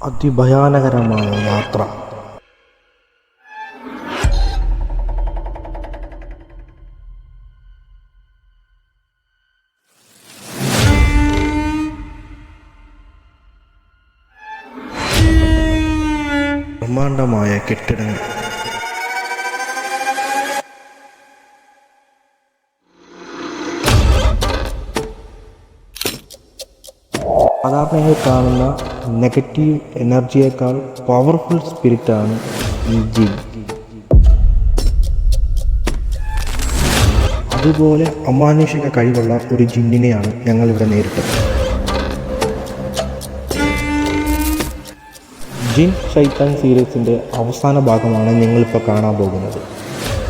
അതിഭയാനകരമായ യാത്ര. ബ്രഹ്മാണ്ഡമായ കെട്ടിടങ്ങൾ, സാധാരണയായി കാണുന്ന നെഗറ്റീവ് എനർജിയേക്കാൾ പവർഫുൾ സ്പിരിറ്റാണ് ഈ ജിൻ. അതുപോലെ അമാനുഷിക കഴിവുള്ള ഒരു ജിന്നിനെയാണ് ഞങ്ങളിവിടെ നേരിട്ടത്. ജിൻ ശൈത്താൻ സീരീസിൻ്റെ അവസാന ഭാഗമാണ് ഞങ്ങളിപ്പോൾ കാണാൻ പോകുന്നത്.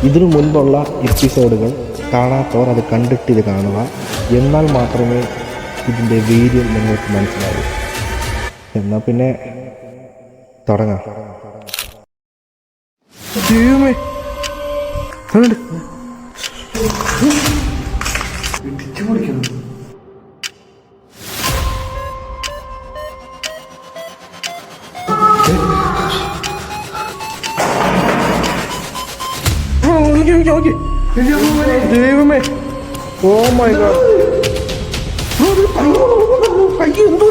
ഇതിനു മുൻപുള്ള എപ്പിസോഡുകൾ കാണാത്തവർ അത് കണ്ടിട്ട് കാണുക. എന്നാൽ മാത്രമേ ഇതിൻ്റെ വീര്യം നിങ്ങൾക്ക് മനസ്സിലാവൂ. എന്നാൽ പിന്നെ തുടങ്ങാം. ദൈവമേ, ഓ മൈ ഗോഡ്, എന്തോ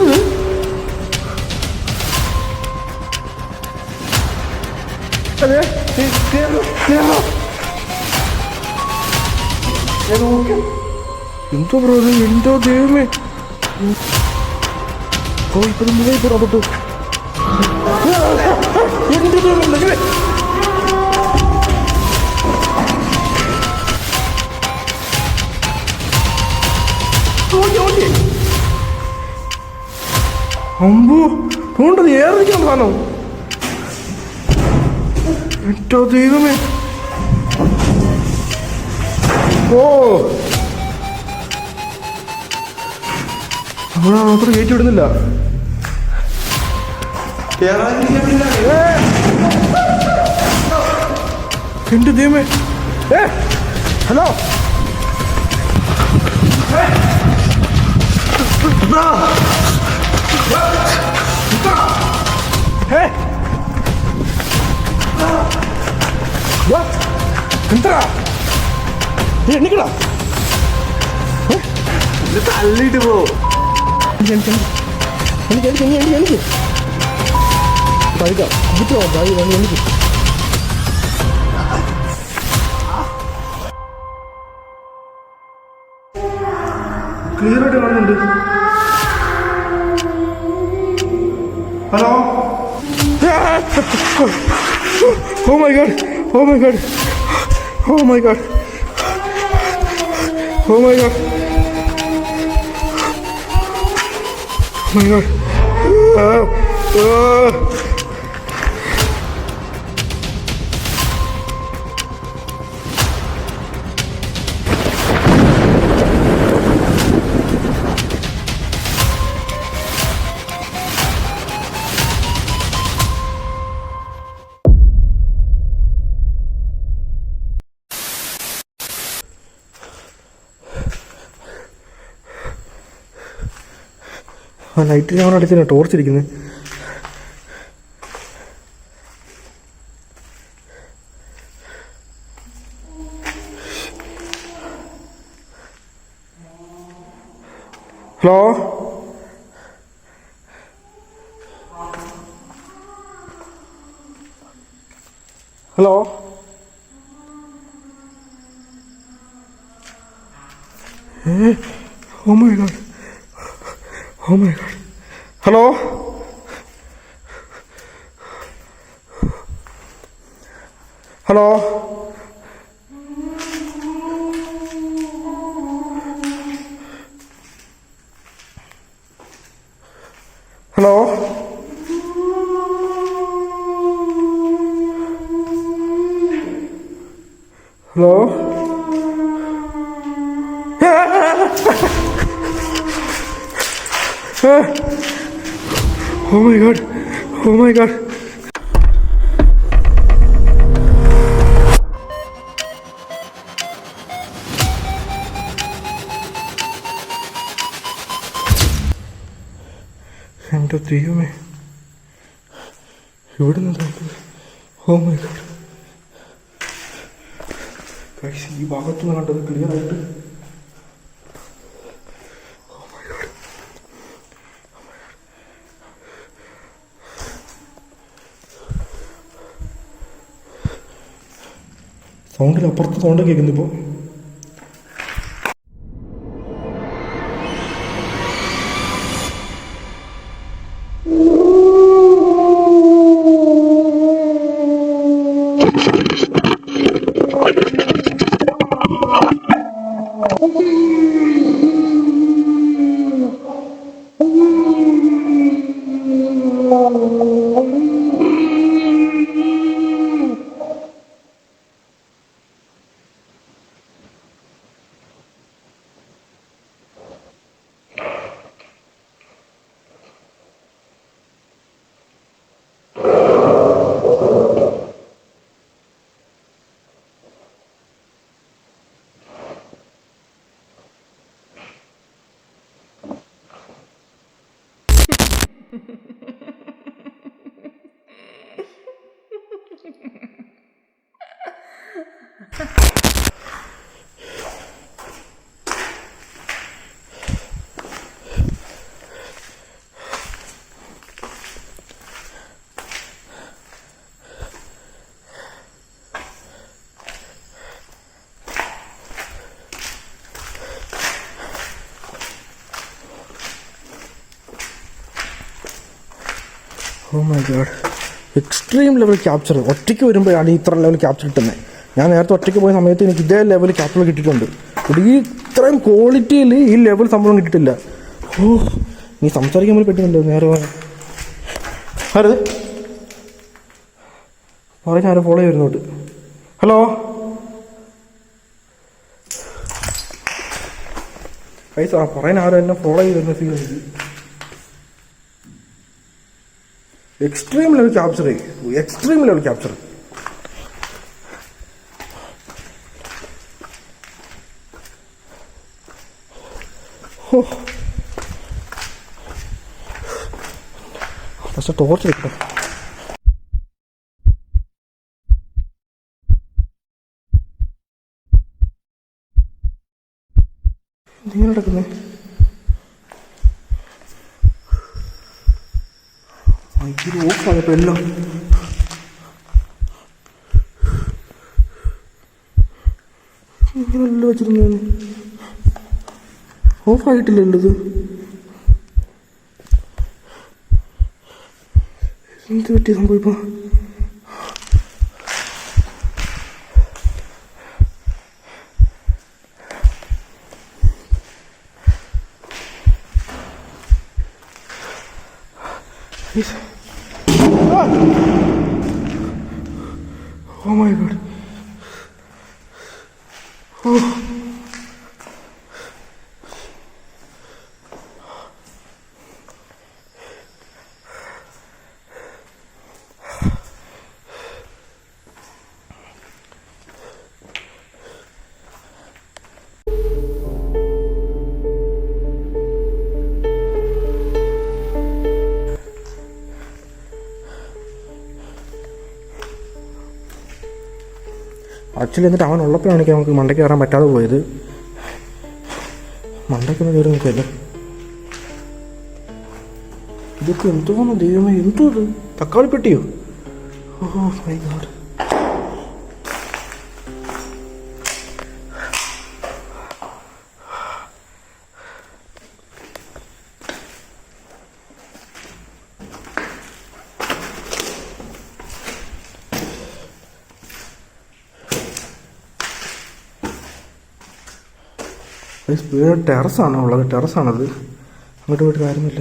എന്തോ ബ്രോ, എന്തോ ദൈവമേ. ഓ ഇപ്പൊ പുറപ്പെട്ടു. എന്റെ ദൈവമേ, അമ്പോ തോണ്ടത് ഏറിക്കാൻ സാധനം. ഏറ്റോ ദൈവമേ, ഓ നമ്മളാ മാത്രം കയറ്റി വിടുന്നില്ല. എന്റെ ദൈവമേ, ഹലോ എണ്ണിക്കടാ, തള്ളിട്ട് പോ. എനിക്ക് ക്ലിയർ ആയിട്ട് കാണുന്നുണ്ട്. Hello, oh my god, oh my god, oh my god, oh my god, oh my god. ആ ലൈറ്റ് ഞാൻ അടിച്ചാണ് ടോർച്ചിരിക്കുന്നത്. Hello, hello, oh my god, oh my god, hello, hello, hello, hello, oh my god, oh my god. എൻ്റെ ദൈവമേ, ഇവിടെ നിന്ന് ഓ my God guys, ഈ ഭാഗത്തുനിന്ന് കണ്ടത് ക്ലിയർ ആയിട്ട്. സൗണ്ടിൽ അപ്പുറത്ത് സൗണ്ട് കേൾക്കുന്നു ഇപ്പോൾ. Oh my god, extreme level capture. ഒറ്റയ്ക്ക് വരുമ്പോഴാണ് ഇത്ര ലെവൽ ക്യാപ്ചർ കിട്ടുന്നത്. ഞാൻ നേരത്തെ ഒറ്റയ്ക്ക് പോയ സമയത്ത് എനിക്ക് ഇതേ ലെവൽ ക്യാപ്ചർ കിട്ടിയിട്ടുണ്ട്. ഈ ഇത്രയും ക്വാളിറ്റിയിൽ ഈ ലെവൽ സംഭവം കിട്ടിയിട്ടില്ല. ഓ, നീ സംസാരിക്കാൻ വേണ്ടി പറ്റുന്നുണ്ടോ? നേരെ ആരത് പറഞ്ഞ ആരും ഫോളോ വരുന്നോട്ട്. ഹലോ പൈസ പറയാൻ ആരും എന്നെ ഫോളോ ചെയ്ത് വരുന്ന feel. Extreme level capture, extreme level capture. പക്ഷെ ടോർച്ച് കിട്ടും. എന്തെങ്കിലും നടക്കുന്നേ? ഇത് ഓഫാണ് ഇപ്പം എല്ലാം. ഇങ്ങനെയല്ലോ വെച്ചിരുന്നു. ഓഫായിട്ടില്ലല്ലോ ഇത്. എന്ത് പറ്റിയ സംഭവം ഇപ്പം? Oh my god. Oh. Actually എന്നിട്ട് അവൻ ഉള്ളപ്പോഴാണ് എനിക്ക് നമുക്ക് മണ്ടയ്ക്ക് കയറാൻ പറ്റാതെ പോയത്. മണ്ടയ്ക്കൊന്നും കയറി നിൽക്കുമല്ലോ. ഇതൊക്കെ എന്തോന്ന് ദൈവമേ, എന്തോ ഇത്? തക്കാളിപ്പെട്ടിയോ? ഓ മൈ ഗോഡ്. ടെറസാണോ ഉള്ളത്? ടെറസാണത്. അങ്ങോട്ട് പോയിട്ട് കാര്യമില്ല.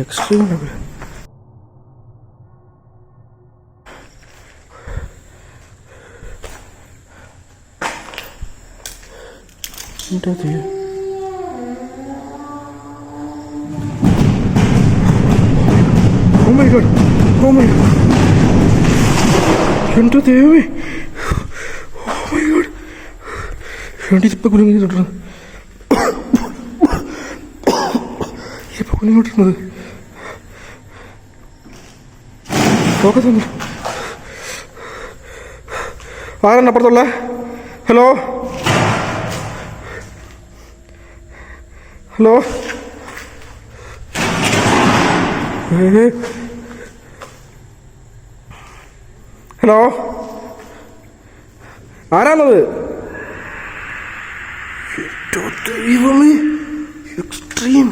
എക്സ്ട്രീം ലെവൽ എൻ്റെ ദൈവം. Oh my God. Oh my God. എൻ്റെ ദൈവമേ. Oh my God. ഇതിപ്പോൾ കുഞ്ഞിട്ടുള്ളത് ഇപ്പൊ കുഞ്ഞിട്ടുള്ളത് ഫോക്കസ് ഒന്നും. ആരാണ് അപ്പുറത്തുള്ള? Hello hello. ഹലോ, ആരാണത്? ദൈവമേ, extreme.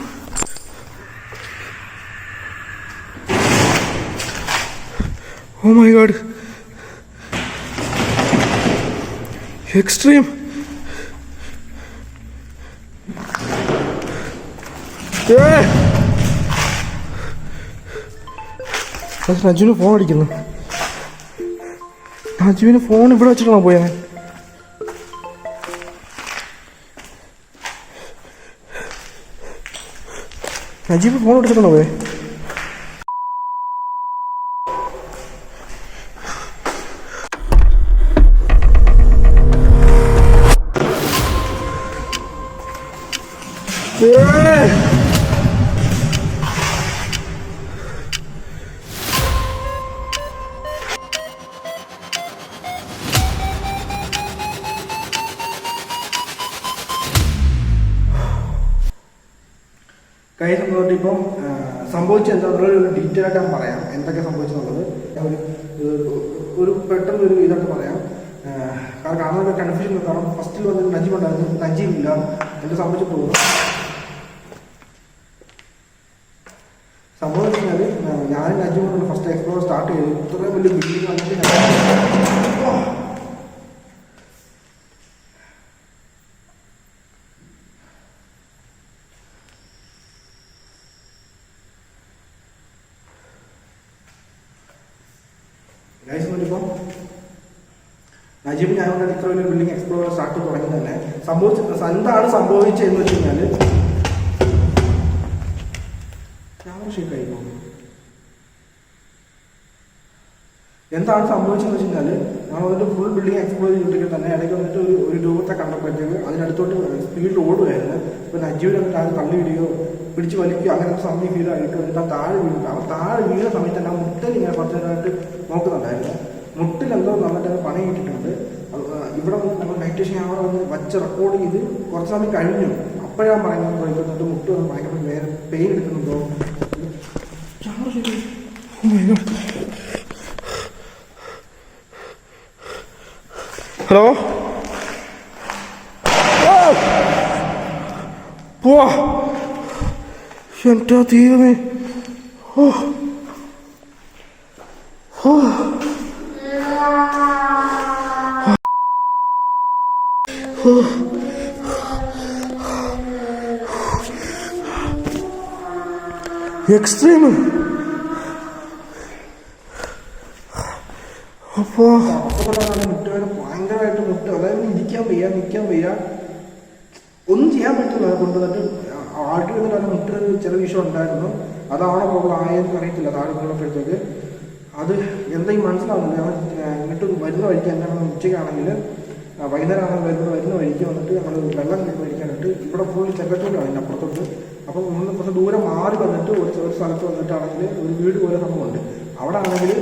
Oh my god, extreme. നജുവിന് ഫോൺ അടിക്കുന്നു. നജുവിന് ഫോൺ ഇവിടെ വെച്ചിട്ടാണോ പോയാ? നജീബ് ഫോൺ എടുത്തിട്ടാണോ പോയെ? കൈ സംഭവത്തിൽ ഇപ്പം സംഭവിച്ചത് എന്താണെന്നുള്ളത് ഒരു ഡീറ്റെയിൽ ആയിട്ട് ഞാൻ പറയാം. എന്തൊക്കെ സംഭവിച്ചെന്നുള്ളത് ഒരു പെട്ടെന്നൊരു ഇതായിട്ട് പറയാം. കാരണം കാണാൻ കൺഫ്യൂഷൻ. കാരണം ഫസ്റ്റിൽ വന്നിട്ട് നജീബ് ഉണ്ടായിരുന്നു, നജീബ് ഇല്ല. എന്ത് സംഭവിച്ചു തോന്നുന്നു. സംഭവം വെച്ച് കഴിഞ്ഞാൽ ഞാനും നജീബ് ഫസ്റ്റ് എക്സ്പ്ലോർ സ്റ്റാർട്ട് ചെയ്തു. ഇത്രയും വലിയ ബിൽഡിംഗ് വന്നിട്ട് ഇപ്പം നജീബ് ഞാനോട് ഇത്ര വലിയ ബിൽഡിംഗ് എക്സ്പ്ലോർ സ്റ്റാർട്ട് തുടങ്ങി തന്നെ എന്താണ് സംഭവിച്ചതെന്ന് വെച്ച് കഴിഞ്ഞാൽ എന്താണ് സംഭവിച്ചതെന്ന് വെച്ച് കഴിഞ്ഞാൽ നമ്മൾ വന്നിട്ട് ഫുൾ ബിൽഡിംഗ് എക്സ്പ്ലോർ ചെയ്തിട്ട് തന്നെ ഇടയ്ക്ക് വന്നിട്ട് ഒരു രൂപത്തെ കണ്ടപ്പോഴത്തേക്ക് അതിനടുത്തോട്ട് സ്പീഡിൽ ഓടുകയായിരുന്നു. ഇപ്പം നജീബിൽ വന്നിട്ട് അത് തള്ളി വിടുകയോ പിടിച്ച് വലിക്കുകയോ അങ്ങനത്തെ സമയം ഫീൽ ആയിട്ട് വന്നിട്ട് ആ താഴെ വീഴുക. ആ താഴെ വീഴുന്ന സമയത്ത് തന്നെ ആ മുട്ടൽ ഇങ്ങനെ കുറച്ച് നേരമായിട്ട് നോക്കുന്നുണ്ടായിരുന്നു. മുട്ടിൽ എന്തോ നന്നായിട്ട് പണി കിട്ടിയിട്ടുണ്ട്. ഇവിടെ നമ്മൾ മെഡിറ്റേഷൻ ക്യാമറ വന്ന് വച്ച് റെക്കോർഡ് ചെയ്ത് കുറച്ച് സമയം കഴിഞ്ഞു. അപ്പോഴാണ് പറയുന്നത് പോയിക്കൊണ്ടിട്ട് മുട്ട് വന്ന് ഭയങ്കര വേറെ പെയിൻ എടുക്കുന്നുണ്ടോ. ഹലോ, പോവാ. എൻ്റെ ദൈവമേ. ഓ ഓ എക്സ്ട്രീം. അപ്പോ മുട്ടുവേദന ഭയങ്കരമായിട്ട് മുട്ട്, അതായത് ഇരിക്കാൻ വയ്യ, നിൽക്കാൻ വയ്യ, ഒന്നും ചെയ്യാൻ പറ്റില്ല. കൊണ്ടുവന്നിട്ട് ആട്ടി വന്നിട്ട് അതിന് മുട്ടിന് ചെറിയ വിഷയം ഉണ്ടായിരുന്നു. അതാണോ പ്രോബ്ലം ആയെന്ന് അറിയത്തില്ല. താഴെ വീണപ്പോഴത്തേക്ക് അത് എന്തെങ്കിലും മനസ്സിലാവുന്നില്ല. ഞങ്ങൾ ഇങ്ങോട്ട് വരുന്ന വഴിക്ക് എന്താണ് ഉച്ചയ്ക്കാണെങ്കിൽ വൈകുന്നേരമാണ് വരുന്ന വഴിക്ക് വന്നിട്ട് ഞങ്ങൾ വെള്ളം മേടിക്കാനായിട്ട് ഇവിടെ ഫുൾ ചെക്കത്തോട്ടാണ് അതിൻ്റെ അപ്പുറത്തോട്ട്. അപ്പം നമ്മൾ കുറച്ച് ദൂരം മാറി വന്നിട്ട് ഒരു സ്ഥലത്ത് വന്നിട്ടാണെങ്കിൽ ഒരു വീട് പോലെ സംഭവമുണ്ട്. അവിടെ ആണെങ്കിൽ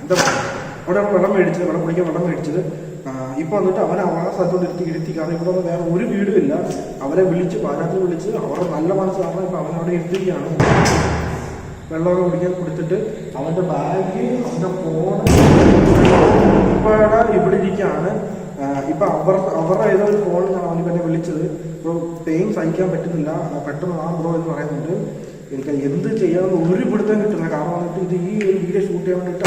എന്താ പറയുക, അവിടെ വെള്ളം മേടിച്ചത്, വെള്ളം കുടിക്കാൻ വെള്ളം മേടിച്ചത്. ഇപ്പൊ വന്നിട്ട് അവനെ ആ സ്ഥലത്തോട്ട് ഇരുത്തി. കാരണം ഇവിടെ ഒന്നും വേറെ ഒരു വീടുമില്ല. അവരെ വിളിച്ച് പാരാത്തിൽ വിളിച്ച് അവരുടെ നല്ല മനസ്സാണ്. ഇപ്പൊ അവനവിടെ ഇരുത്തിക്കുകയാണ്. വെള്ളമൊക്കെ കുടിക്കാൻ കൊടുത്തിട്ട് അവന്റെ ബാഗ്, അവന്റെ ഫോൺ ഇവിടെ ഇരിക്കുകയാണ്. ഇപ്പൊ അവരുടെ ഏതോ ഒരു ഫോണിലാണ് അവന് എന്നെ വിളിച്ചത്. ഇപ്പോൾ പെയിൻ സഹിക്കാൻ പറ്റുന്നില്ല, പെട്ടെന്ന് ആ ബ്രോ എന്ന് പറയുന്നുണ്ട്. എനിക്ക് എന്ത് ചെയ്യാമെന്ന് ഒരു പിടുത്തം കിട്ടുന്നില്ല. കാരണം വന്നിട്ട് ഇത് ഈ ഒരു വീഡിയോ ഷൂട്ട് ചെയ്യാൻ വേണ്ടിയിട്ട്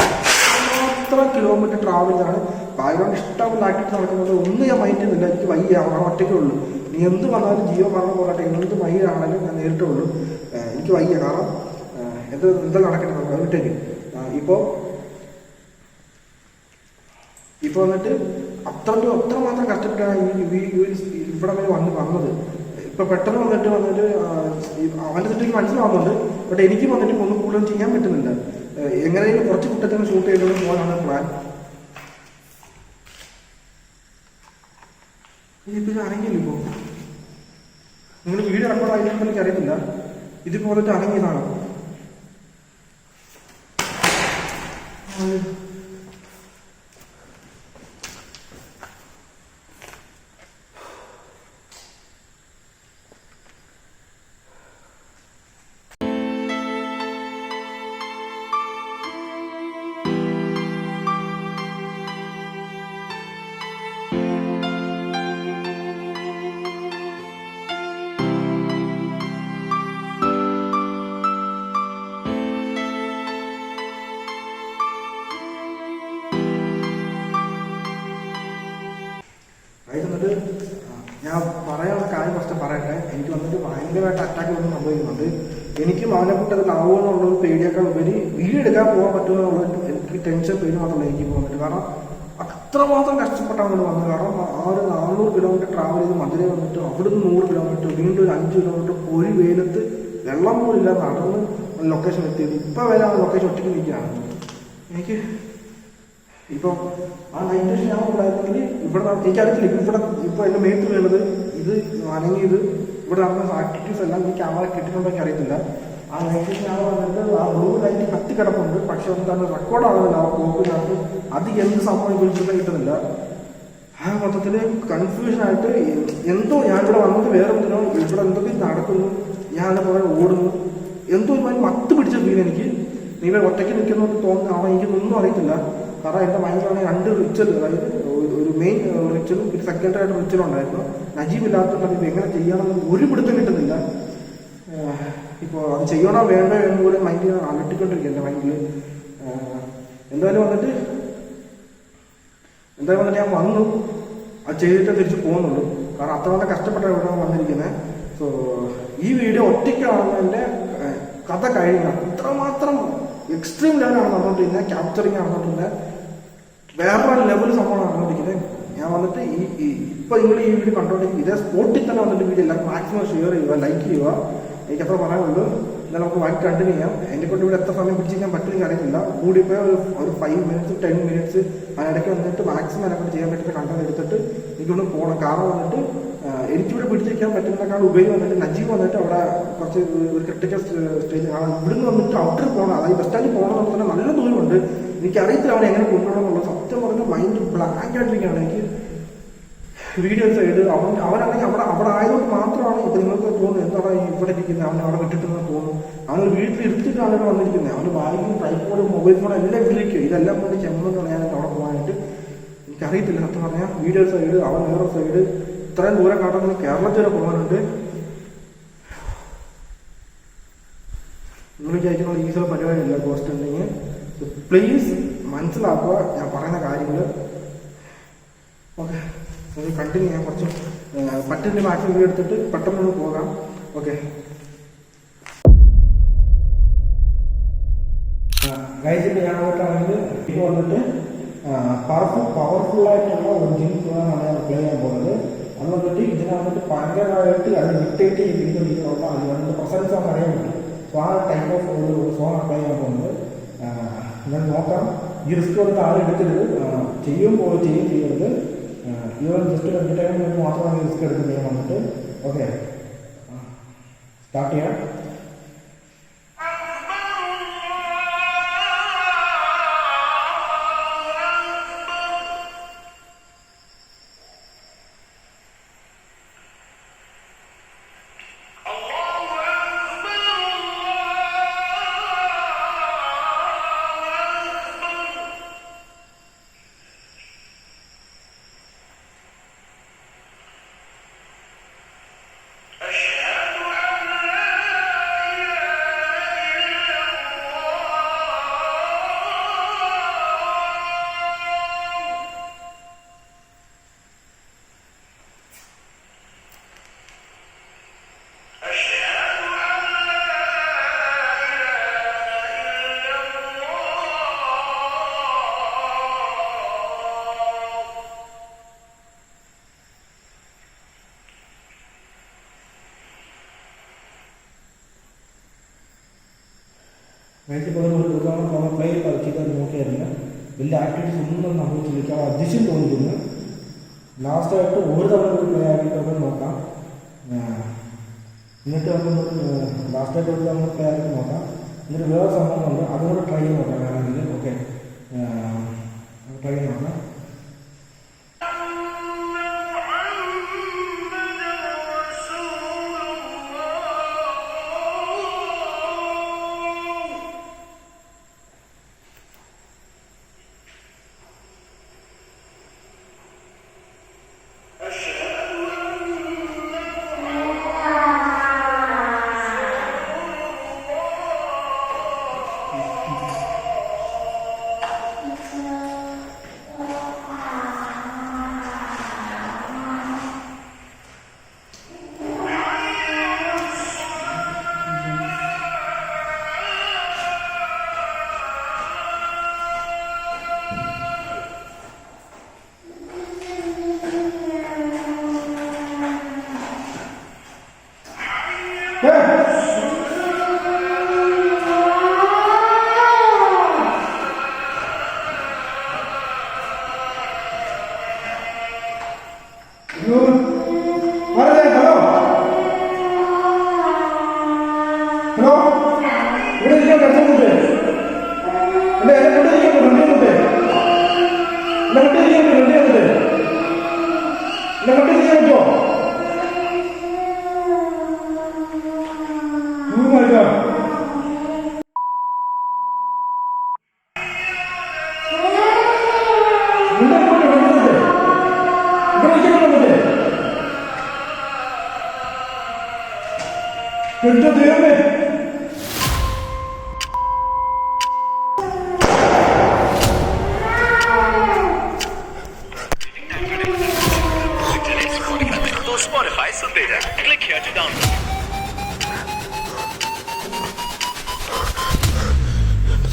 ഇത്ര കിലോമീറ്റർ ട്രാവൽ ചെയ്താണ്. ബാക്ക്ഗ്രൗണ്ട് ഇഷ്ടമുള്ള ആക്ടിവിറ്റി നടക്കുന്നത് ഒന്നും ഞാൻ മൈൻഡ് ചെയ്യുന്നില്ല. എനിക്ക് വയ്യ, അവരുടെ ഒറ്റയ്ക്കേ ഉള്ളൂ. നീ എന്ത് പറഞ്ഞാലും ജിയോ പറഞ്ഞ പോകട്ടെ, എന്ത് വയ്യാണെങ്കിലും ഞാൻ നേരിട്ടേ ഉള്ളൂ. എനിക്ക് വയ്യ, കാരണം എന്താ നടക്കട്ടെ നമുക്ക് വീട്ടേക്ക്. ഇപ്പോൾ വന്നിട്ട് അത്രമാത്രം കഷ്ടപ്പെട്ടാണ് ഇവിടെ വരെ വന്നത്. ഇപ്പം പെട്ടെന്ന് വന്നിട്ട് അവൻ്റെ തെറ്റേക്ക് മനസ്സിലാവുന്നുണ്ട്. ബട്ട് എനിക്ക് വന്നിട്ട് ഒന്നും കൂടുതലും ചെയ്യാൻ പറ്റുന്നില്ല. എങ്ങനെയെങ്കിലും കുറച്ച് കുട്ടത്തിന് ഷൂട്ട് ചെയ്തത് പോകാനാണ് പ്ലാൻ. ഇതിപ്പോൾ ഇത് അനങ്ങിയില്ല. ഇപ്പോൾ നിങ്ങൾ വീഡിയോ റെക്കോർഡ് ആയിട്ടുണ്ടെന്ന് എനിക്ക് അറിയത്തില്ല. ഇതിപ്പോൾ വന്നിട്ട് അനങ്ങിയതാണ്. എന്നിട്ട് ഞാൻ പറയാനുള്ള കാര്യം ഫസ്റ്റ് പറയട്ടെ. എനിക്ക് വന്നിട്ട് ഭയങ്കരമായിട്ട് അറ്റാക്ക് വന്ന് സംഭവിക്കുന്നുണ്ട്. എനിക്കും അവനെ കുട്ടതിലാവുമോ എന്നുള്ളൊരു പേടിയേക്കാൾ ഉപരി വീഡിയോ എടുക്കാൻ പോകാൻ പറ്റുമെന്നുള്ള എനിക്ക് ടെൻഷൻ പേര് മാത്രമല്ല എനിക്ക് പോകുന്നുണ്ട്. കാരണം അത്രമാത്രം കഷ്ടപ്പെട്ടാണ് വന്നത്. കാരണം ആ ഒരു 400 കിലോമീറ്റർ ട്രാവൽ ചെയ്ത് മധുരൈ വന്നിട്ട് അവിടുന്ന് 100 കിലോമീറ്റർ വീണ്ടും ഒരു 5 കിലോമീറ്റർ ഒരു വെയിലത്ത് വെള്ളം പോലില്ല നടന്ന് ലൊക്കേഷൻ എത്തിയത്. ഇപ്പം വരെ ആ ലൊക്കേഷൻ ഒറ്റയ്ക്ക് നിൽക്കുകയാണ്. എനിക്ക് ഇപ്പം ആ നൈറ്റ് ഞാൻ ഉണ്ടായിരുന്നെങ്കിൽ ഇവിടെ എനിക്കറിയത്തില്ല. ഇപ്പോൾ എൻ്റെ മേത്ത് വീണത് ഇത് അനങ്ങിയത് ഇവിടെ നടന്ന ആക്ടിവിറ്റീസ് എല്ലാം ഈ ക്യാമറ കിട്ടിയിട്ടുണ്ടെങ്കിൽ അറിയത്തില്ല. ആ നൈറ്റ് ഞാൻ വന്നിട്ട് ആ ബ്ലൂ ലൈറ്റ് കത്തി കിടപ്പുണ്ട്. പക്ഷെ എന്താണ് റെക്കോർഡാകുന്നില്ല. ആ കോപ്പിനകത്ത് അത് എന്ത് സംഭവം വിളിച്ചിട്ട് കിട്ടുന്നില്ല. ആ മൊത്തത്തിൽ കൺഫ്യൂഷനായിട്ട് എന്തോ ഞാനിവിടെ വന്നത് വേറെ എന്തിനോ ഇവിടെ എന്തൊക്കെ നടക്കുന്നു, ഞാൻ അതിൻ്റെ പുറകെ ഓടുന്നു, എന്തോ ഒരു മത്ത് പിടിച്ച ഫീൽ എനിക്ക്. നിങ്ങൾ ഒറ്റയ്ക്ക് നിൽക്കുന്നതെന്ന് തോന്നുന്നു. അവൻ എനിക്കൊന്നും അറിയത്തില്ല. കാരണം എൻ്റെ മൈൻഡിലാണ് 2 റിച്വൽ, അതായത് ഒരു മെയിൻ റിച്വലും ഒരു സെക്കൻഡറി ആയിട്ട് റിച്വലും ഉണ്ടായിരുന്നു. നജീബ് ഇല്ലാത്തതുകൊണ്ട് ഇത് എങ്ങനെ ചെയ്യണമെന്ന് ഒരു പിടുത്തം കിട്ടുന്നില്ല. ഇപ്പോൾ അത് ചെയ്യണോ വേണ്ടോ എന്ന് പോലും മൈൻഡിൽ അലട്ടിക്കൊണ്ടിരിക്കുക എൻ്റെ മൈൻഡിൽ. എന്തായാലും വന്നിട്ട് ഞാൻ വന്നു, അത് ചെയ്തിട്ട് തിരിച്ച് പോകുന്നുള്ളൂ. കാരണം അത്രമാത്രം കഷ്ടപ്പെട്ടാണ് ഇവിടെ വന്നിരിക്കുന്നത്. സോ ഈ വീഡിയോ ഒറ്റയ്ക്കാണെന്നതിൻ്റെ കഥ കഴിഞ്ഞാൽ അത്രമാത്രം എക്സ്ട്രീം ലെവലാണ് നടന്നുകൊണ്ടിരിക്കുന്നത്. ക്യാപ്ചറിങ് നടന്നുകൊണ്ടിരുന്നത് വേറെ ലെവൽ സംഭവമാണ് നടന്നുകൊണ്ടിരിക്കുന്നത്. ഞാൻ വന്നിട്ട് ഇപ്പം നിങ്ങൾ ഈ വീഡിയോ കണ്ടുകൊണ്ടിരിക്കും ഇതേ സ്പോട്ടിൽ തന്നെ വന്നിട്ട് വീഡിയോ എല്ലാവരും മാക്സിമം ഷെയർ ചെയ്യുക, ലൈക്ക് ചെയ്യുക. എനിക്കത്ര പറയാനുള്ളൂ. എന്നാൽ നമുക്ക് ബാക്കി കണ്ടിന്യൂ ചെയ്യാം. എന്നെ കൊണ്ട് ഇവിടെ എത്ര സമയം പിടിച്ചിരിക്കാൻ പറ്റുമെന്ന് അറിയത്തില്ല. കൂടിപ്പോയ ഒരു 5 മിനിറ്റ്സ് 10 മിനിറ്റ്സ് അതിനിടയ്ക്ക് വന്നിട്ട് മാക്സിമം എന്നെ ചെയ്യാൻ പറ്റുന്ന കണ്ടന്റ് എടുത്തിട്ട് എനിക്കൊന്ന് പോകണം. കാരണം വന്നിട്ട് എനിക്കിവിടെ പിടിച്ചിരിക്കാൻ പറ്റുന്നതിനേക്കാൾ ഉപരി വന്നിട്ട് നജീബ് വന്നിട്ട് അവിടെ കുറച്ച് ഒരു ക്രിട്ടിക്കൽ സ്റ്റേജ് ഇവിടുന്ന് വന്നിട്ട് ഔട്ടർ പോകണം, അതായത് ബസ് സ്റ്റാൻഡിൽ പോകണം എന്ന് പറഞ്ഞാൽ നല്ല ദൂരമുണ്ട്. എനിക്കറിയത്തില്ല അവനെ എങ്ങനെ കൊണ്ടുപോകണം എന്നുള്ളത്. സത്യം പറഞ്ഞാൽ മൈൻഡ് ബ്ലാങ്ക് ആയിട്ടിരിക്കുകയാണ് എനിക്ക്. വീഡിയോ സൈഡ് അവനാണെങ്കിൽ അവിടെ ആയതുകൊണ്ട് മാത്രമാണ് ഇപ്പം നിങ്ങൾക്ക് തോന്നുന്നത് എന്താണ് ഇവിടെ ഇരിക്കുന്നത്, അവനെ അവിടെ വിട്ടിട്ടെന്ന് തോന്നുന്നു. അവനൊരു വീട്ടിൽ ഇരുത്തിട്ടാണ് ഇവിടെ വന്നിരിക്കുന്നത്. അവൻ്റെ ബാഗിൽ ട്രൈപ്പോഡ് മൊബൈൽ ഫോൺ എല്ലാം വിളിക്കും. ഇതെല്ലാം കൊണ്ട് ചെമ്മെന്നാണ് ഞാൻ അവിടെ പോകാനായിട്ട്. എനിക്കറിയത്തില്ല സത്യം പറഞ്ഞാൽ. വീഡിയോ സൈഡ് അവൻ വേറെ സൈഡ് ഇത്രയും ദൂരം കാണുന്നത് കേരളത്തിൽ വരെ പോകാനുണ്ട്. നിങ്ങൾ വിചാരിക്കുന്ന ഈസിയുള്ള പരിപാടിയില്ല കോസ്റ്റ് ഉണ്ടെങ്കിൽ. പ്ലീസ് മനസ്സിലാക്കുക ഞാൻ പറയുന്ന കാര്യങ്ങൾ. ഓക്കെ, നമുക്ക് കണ്ടിന്യൂ ചെയ്യാൻ കുറച്ച് പറ്റുന്ന മാക്സിമം വീഡിയോ എടുത്തിട്ട് പെട്ടെന്ന് പോകാം. ഓക്കെ ഗൈസിൻ്റെ ഞാൻ നോക്കുകയാണെങ്കിൽ ഇപ്പോൾ വന്നിട്ട് പവർഫുള്ളായിട്ടുള്ള ഒരു ഗെയിം ആണ് ഞാൻ പ്ലേ ചെയ്യാൻ പോകുന്നത്. അത് വന്നിട്ട് ഇതിനെ വന്നിട്ട് ഭയങ്കരമായിട്ട് അത് ഡിക്റ്റേറ്റ് ചെയ്തിരിക്കുന്നുള്ള അത് വന്നിട്ട് പ്രസൻസ് ആണ് അറിയാൻ പറ്റും. സോ ആ ടൈപ്പ് ഓഫ് ഒരു സോങ് പ്ലേ ചെയ്യാൻ പോകുന്നത്. ഞാൻ നോക്കാം. ഈ റിസ്ക് വന്നിട്ട് ആരും എടുക്കരുത്. ചെയ്യുകയും ചെയ്യരുത്. ഇവർ ജസ്റ്റ് എൻ്റർടൈൻമെൻറ്റ് മാത്രമാണ് റിസ്ക് എടുക്കുന്നത് വന്നിട്ട്. ഓക്കെ, സ്റ്റാർട്ട് ചെയ്യാം. ഇപ്പോൾ ഒരു തവണ നമ്മൾ പ്ലേ ചെയ്ത് നോക്കിയായിരുന്നില്ല, വലിയ ആക്ടിവിറ്റീസ് ഒന്നും സംഭവിച്ചിരിക്കുക, അതിശയം തോന്നിക്കുന്നു. ലാസ്റ്റായിട്ട് ഒരു തവണ ഒരു പ്ലേ ആക്കിയിട്ടൊക്കെ നോക്കാം, എന്നിട്ട് നമുക്ക് ലാസ്റ്റായിട്ട് ഒരു തവണ പ്ലേ ആക്കി നോക്കാം. എന്നിട്ട് വേറെ സംഭവമുണ്ട്, അതുകൂടെ ട്രൈ ചെയ്ത് നോക്കാം വേണമെങ്കിൽ. ഓക്കെ, ട്രൈ ചെയ്ത് നോക്കാം.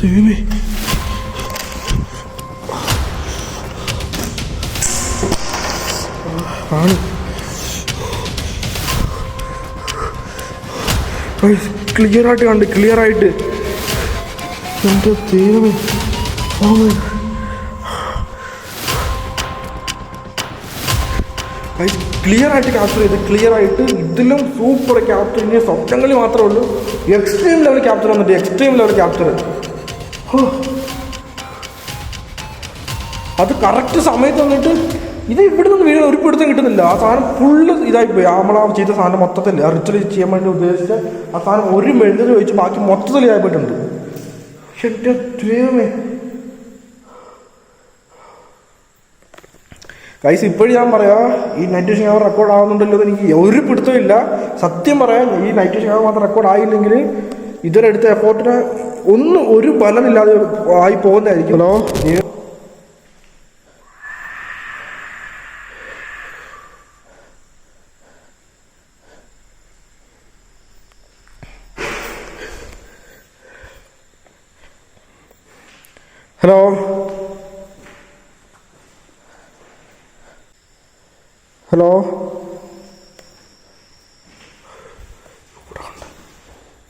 ദൈവമേ, ആണ് ക്ലിയറായിട്ട് കണ്ട്, ക്ലിയറായിട്ട്. എൻ്റെ ദൈവമേ, ക്ലിയറായിട്ട് ക്യാപ്ചർ ചെയ്ത്, ക്ലിയറായിട്ട് ഇതിലും സൂപ്പർ ക്യാപ്ചർ. ഇനി സ്വപ്നങ്ങളിൽ മാത്രമേ ഉള്ളൂ എക്സ്ട്രീം ലെവൽ ക്യാപ്ചർ വന്നിട്ട്, എക്സ്ട്രീം ലെവൽ ക്യാപ്ചർ. അത് കറക്റ്റ് സമയത്ത് വന്നിട്ട് ഇത് ഇവിടെ നിന്ന് വീഴുന്ന ഒരു പിടുത്തം കിട്ടുന്നില്ല. ആ സാധനം ഫുള്ള് ഇതായിപ്പോയി. നമ്മളാ ചെയ്ത സാധനം മൊത്തത്തിൽ റിച്വൽ ചെയ്യാൻ വേണ്ടി ഉദ്ദേശിച്ച ആ സാധനം ഒരു മെഴുതിൽ വെച്ച് ബാക്കി മൊത്തത്തിൽ ഇതായിപ്പോയിട്ടുണ്ട്. എൻ്റെ ദൈവമേ ഗൈസ്, ഇപ്പോഴും ഞാൻ പറയാം, ഈ നൈറ്റ് വിഷൻ അവർ റെക്കോർഡ് ആവുന്നുണ്ടല്ലോ എന്ന് എനിക്ക് ഒരു പിടുത്തമില്ല. സത്യം പറയാം, ഈ നൈറ്റ് വിഷൻ അവർ മാത്രം റെക്കോർഡ് ആയില്ലെങ്കിൽ ഇതിലെടുത്ത എഫോർട്ടിന് ഒരു ബലമില്ലാതെ ആയി പോകുന്നതായിരിക്കും. ഹലോ ഹലോ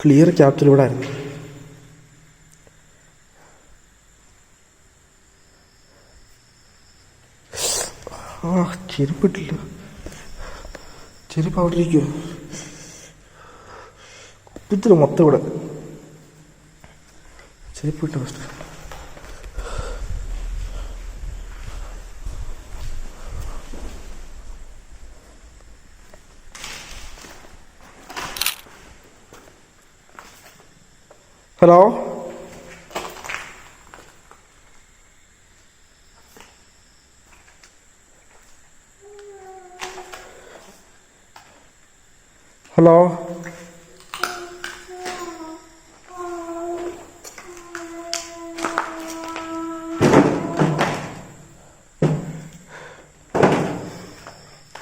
ക്ലിയർ ക്യാപ്ചർ ഇവിടെ ആയിരുന്നു. ചെരുപ്പിട്ടില്ല, ചെരുപ്പ് അവിടെ ഇരിക്കുമോ? കുപ്പത്തിൽ മൊത്തം ഇവിടെ ചെരുപ്പിട്ട first. Hello hello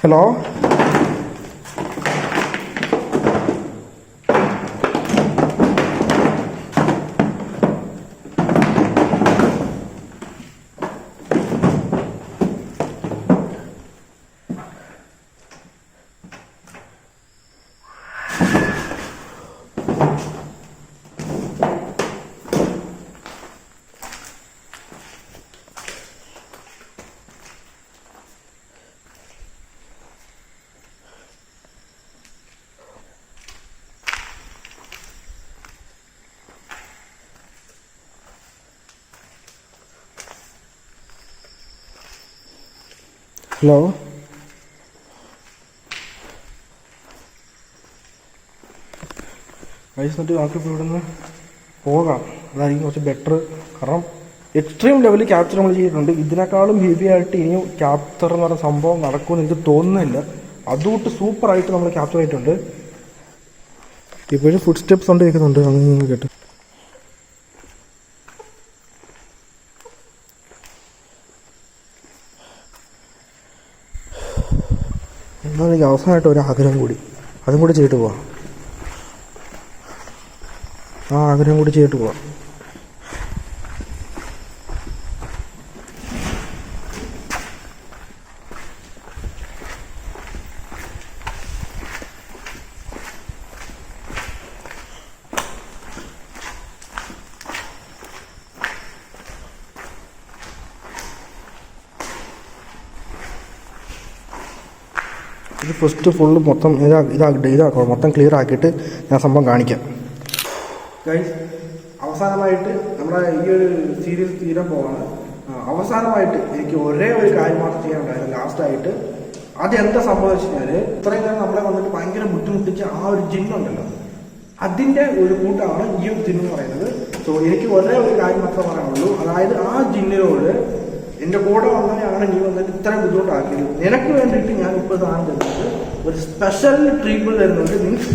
hello hello, കഴിച്ചിട്ട് നമുക്കിപ്പോൾ ഇവിടുന്ന് പോകാം. അതായിരിക്കും കുറച്ച് ബെറ്റർ. കാരണം എക്സ്ട്രീം ലെവലിൽ ക്യാപ്ചർ നമ്മൾ ചെയ്തിട്ടുണ്ട്. ഇതിനേക്കാളും ഹെവി ആയിട്ട് ഇനിയും ക്യാപ്ചർ എന്ന് പറയുന്ന സംഭവം നടക്കുമെന്ന് എനിക്ക് തോന്നുന്നില്ല. അതുകൊണ്ട് സൂപ്പറായിട്ട് നമ്മൾ ക്യാപ്ചർ ചെയ്തിട്ടുണ്ട്. ഇപ്പോഴും ഫുഡ് സ്റ്റെപ്സ് കൊണ്ട് കേൾക്കുന്നുണ്ട്. അങ്ങനെ കേട്ട് എന്നാൽ എനിക്ക് അവസാനമായിട്ട് ഒരു ആഗ്രഹം കൂടി, അതും കൂടി ചെയ്തിട്ട് പോവാം. ആ ആഗ്രഹം കൂടി ചെയ്തിട്ട് പോവാം. ഇത് ഫസ്റ്റ് ഫുള്ള് മൊത്തം ഇതാക്കണം, മൊത്തം ക്ലിയർ ആക്കിയിട്ട് ഞാൻ സംഭവം കാണിക്കാം. ഗൈസ്, അവസാനമായിട്ട് നമ്മുടെ ഈ ഒരു സീരീസ് തീരാൻ പോവാണ്. അവസാനമായിട്ട് എനിക്ക് ഒരേ ഒരു കാര്യം മാത്രം ചെയ്യാനുണ്ടായിരുന്നു ലാസ്റ്റായിട്ട്. അതെന്താ സംഭവിച്ചു കഴിഞ്ഞാൽ, ഇത്രയും നേരം നമ്മളെ വന്നിട്ട് ഭയങ്കര ബുദ്ധിമുട്ടിച്ച് ആ ഒരു ജിന്നുണ്ടല്ലോ, അതിൻ്റെ ഒരു കൂട്ടാണ് ഈ ഒരു ജിന്ന് പറയുന്നത്. സോ എനിക്ക് ഒരേ ഒരു കാര്യം മാത്രമേ പറയാനുള്ളൂ. അതായത് ആ ജിന്നിനോട് എൻ്റെ കൂടെ വന്നവനെയാണ് നീ വന്നിട്ട് ഇത്രയും ബുദ്ധിമുട്ടാക്കിയത്, നിനക്ക് വേണ്ടിയിട്ട് ഞാൻ ഇപ്പോൾ സാധനം തരുന്നത് ഒരു സ്പെഷ്യൽ ട്രീറ്റ്മെൻറ്റ് തരുന്നുണ്ട്. മീൻസ്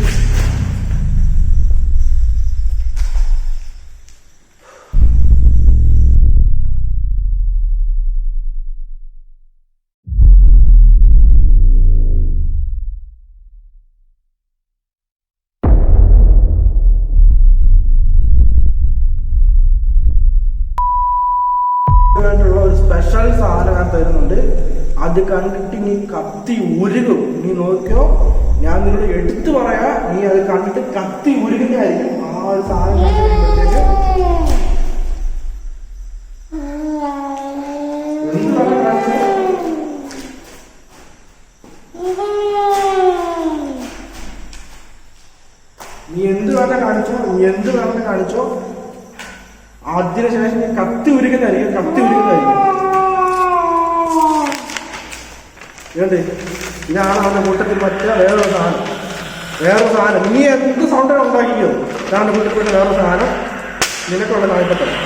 വേണ്ടിയുള്ള ഒരു സ്പെഷ്യൽ സാധനം ഞാൻ തരുന്നുണ്ട്. അത് കണ്ടിട്ട് നീ കത്തി ഉരുകും. നീ നോക്കിയോ, ഞാൻ നിന്നോട് എടുത്തു പറയാ, നീ അത് കണ്ടിട്ട് കത്തി ഉരുകുന്നതായിരിക്കും. ആ ഒരു സാധനം കണ്ടുകഴിയുമ്പോഴത്തേക്ക് നീ എന്ത് വേണ്ട കാണിച്ചോ, അതിനുശേഷം കത്തി ഉരുകുന്നതായിരിക്കും. ഇതുണ്ട്, ഇതാണ് അവന്റെ കൂട്ടത്തിൽ പറ്റിയ വേറൊരു സാധനം. നീ എന്ത് സൗണ്ട് ഉണ്ടാക്കിയോ, ഇതാണ് കൂട്ടത്തിൽ വേറൊരു സാധനം നിനക്കുള്ള നായപ്പത്തരം.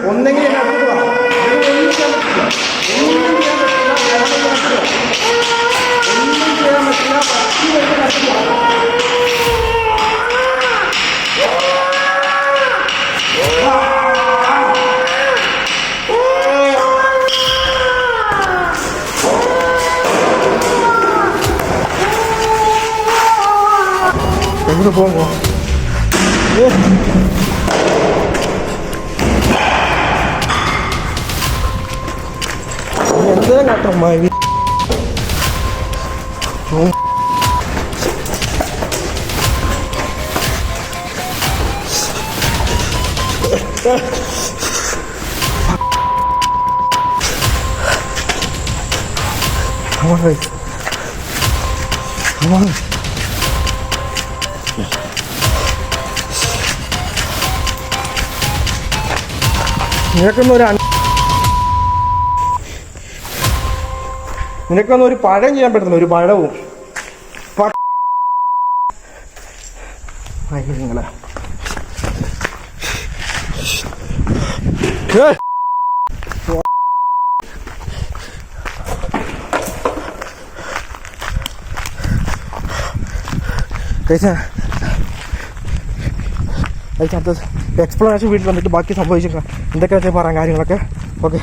ഒന്നെങ്കിൽ എങ്ങനെ പോകുമ്പോ എന്താ കാട്ടമ്മായി നിനക്കൊന്നും ഒരു പഴം ചെയ്യാൻ പറ്റുന്നില്ല, ഒരു പഴവും നിങ്ങളെ അടുത്ത എക്സ്പ്ലനേഷൻ വീട്ടിൽ വന്നിട്ട് ബാക്കി സംഭവിച്ചേക്കാം എന്തൊക്കെയാ പറയാൻ കാര്യങ്ങളൊക്കെ. ഓക്കെ.